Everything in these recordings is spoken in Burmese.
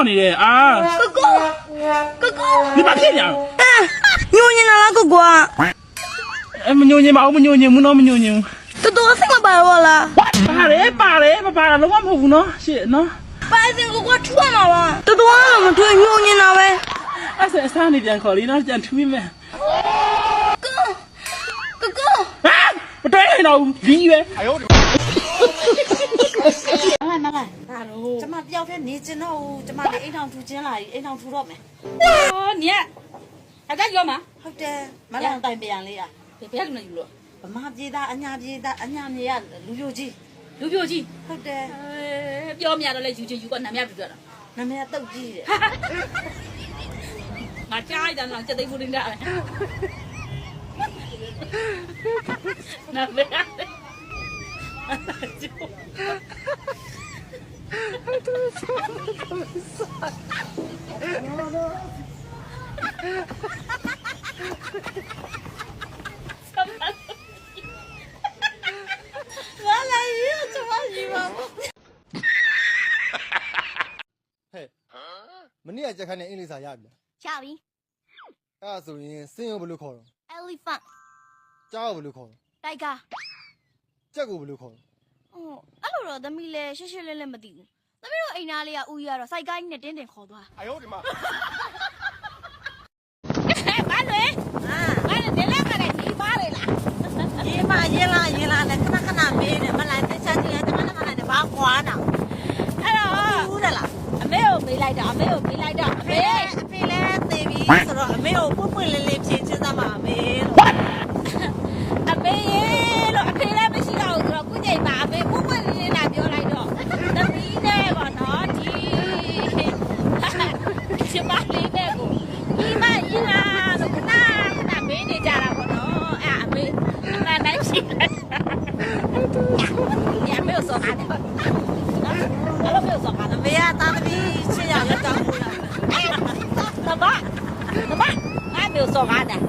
你的啊？哥哥，哥哥，你把骗呀？牛你哪了哥哥？哎，没牛你嘛，我没牛你，没那没牛你。多多什么白我了？爸嘞，老王婆呢？是喏。白天哥哥穿了吧？多多那么对牛你哪呗？啊，啥你点考虑那点出面没？哥哥。啊，不对了，离远。哎呦我的妈妈，怎么要骗你知道？怎么你一趟出钱了，一趟出肉没？哦，你还敢要吗？好的，马上带别人来呀。别跟他有了，妈别的，俺家别的，俺家你呀，路有几？有表情。好的，表面的来就有个南面不着了。那么要斗鸡。俺家一点让这得不能的。那没啊。မနေ့ကကြက်ခိုင်းတဲ့အင်္ဂလိပ်စာရပြီ 下边 အဲ့ဒါဆိုရင်စင်းရောဘယ်လိုခေါ်တော့ elephant ကြားရောဘယ်လိုခေါ်တော့ tiger ကြက်ကိုဘယ်လိုခေါ်တော့ အဲ့လိုတော့သမီးလဲရှက်ရှက်လဲလဲမသိဘူးသမီးတို့အိမ်သားလေးကဦးရတော့စိုက်ကိုင်းနဲ့တင်းတင်ခေါ်သွား 哎呦我的妈！ဘာလဲဘာလဲဒီလက်ကလည်းဒီပါလေလား ဒီမှာရင်လာနဲ့ခဏမေးနေမလားတစ်ချက်ကြီးကျွန်တော်လည်းဘာကွာတာ အဲ့တော့ ဘူးလား အမေကိုမေးလိုက်တာအမေကိုမေးလိုက်တာအမေ အဖေလည်းသိပြီဆိုတော့အမေကိုပွပွလေးလေးဖြည့်ချင်သားပါအမေ အမေလို့အဖေလည်းမရှိတော့ဘူးဆိုတော့ခုချိန်မှာအမေပွပွလေးလေးလာပြောလိုက်တော့သမီးနဲ့ပေါ့နော်ဒီချမလေးနဲ့ကိုဒီမရင်လာလို့ခဏမေးနေကြတာပေါ့နော်အဲ့အမေအမှန်တိုင်းရှိတယ်ညမေကိုစောကားတယ်နော်အဲ့လိုမျိုးစောကားတယ် အမေကသားသမီးချစ်ရရတောင်းလို့ တပတ်ငါမျိုးစောကားတယ်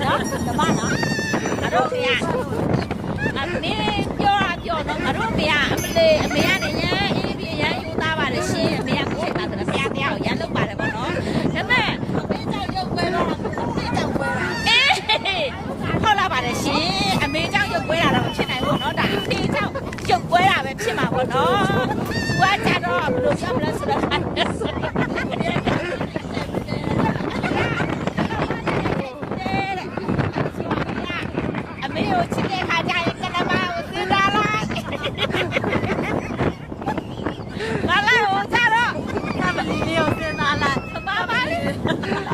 နော်တပတ်နော်အတို့ဖေကအမေပြောတော့ငါတို့ဖေကအမလေးအမေကနေညာအေးပြရန်ယူသားပါလေရှင်အမေကကိုယ်ကတည်းကဖျားတရားကိုရန်လုပ်ပါတယ်ပေါ့နော်ဒါပေမဲ့အမေကြောင့်ရုပ်ပွဲတော့အမေကြောင့်ပွဲတာအေးဟုတ်လားပါလေရှင်အမေကြောင့်ရုပ်ပွဲတာတော့ဖြစ်နိုင်ဘူးနော်ဒါအဖေကြောင့်ရုပ်ပွဲတာပဲဖြစ်မှာပေါ့နော်သူကကြတော့ဘယ်လိုပြောမလဲဆိုတော့အမေကိုချစ်တဲ့ခါကျရင်ကနမကိုစဉ်းစားလိုက်ဘာလဲဟိုကြတော့ သမီးလေးကိုစဉ်းစားလိုက် ဘာပါလဲ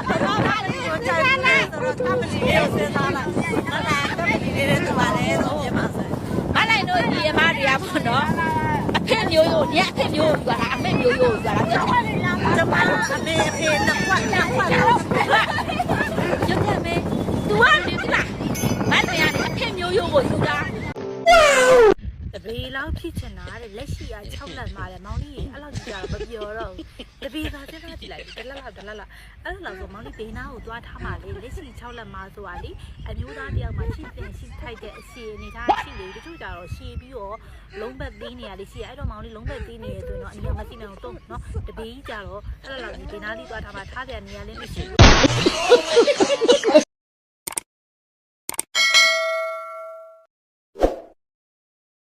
ဘာပါလဲ ကိုကြိုက်တယ်ဆိုတော့သမီးလေးကိုစဉ်းစားလိုက်ဟုတ်လားသမီးလေးတွေသူပါလေဆိုပြပါစမ်း မလိုက်တော့ဒီအမတွေကပေါ့နော်အဖေမျိုးရိုးညအဖေမျိုးရိုးဆိုတာအမေမျိုးရိုးဆိုတာပြောတယ် ကျမအမေအဖေနှစ်ခွက်နှစ်ခွက် ရုပ်ရမေ तू ကလေဒီလားမလိုက်ရတယ်အဖေမျိုးရိုးကိုယူတာ တပေလောက်ဖြစ်ချင်တာတဲ့လက်ရှိက6လက်မှာလေမောင်လေးအဲ့လောက်ကြာတော့မပြောတော့ဘူးတပေသာစဉ်းစားကြည့်လိုက်တလက်လောက်အဲ့လောက်ဆိုမောင်လေးဘေးနာကိုသွားထားမှလေလက်ရှိ6လက်မှာဆိုတာလေအမျိုးသားတယောက်မှာရှိတဲ့ရှိထိုက်တဲ့အစီအနေထားရှိလေတချို့ကြတော့ရှည်ပြီးတော့လုံးဘက်သေးနေရလေရှိအဲ့တော့မောင်လေးလုံးဘက်သေးနေရဆိုရင်တော့အရင်မသိနိုင်တော့နော်တပေကြီးကြတော့အဲ့လောက်ဒီဘေးနာလေးသွားထားမှထားပြန်နေရလဲမရှိဘူး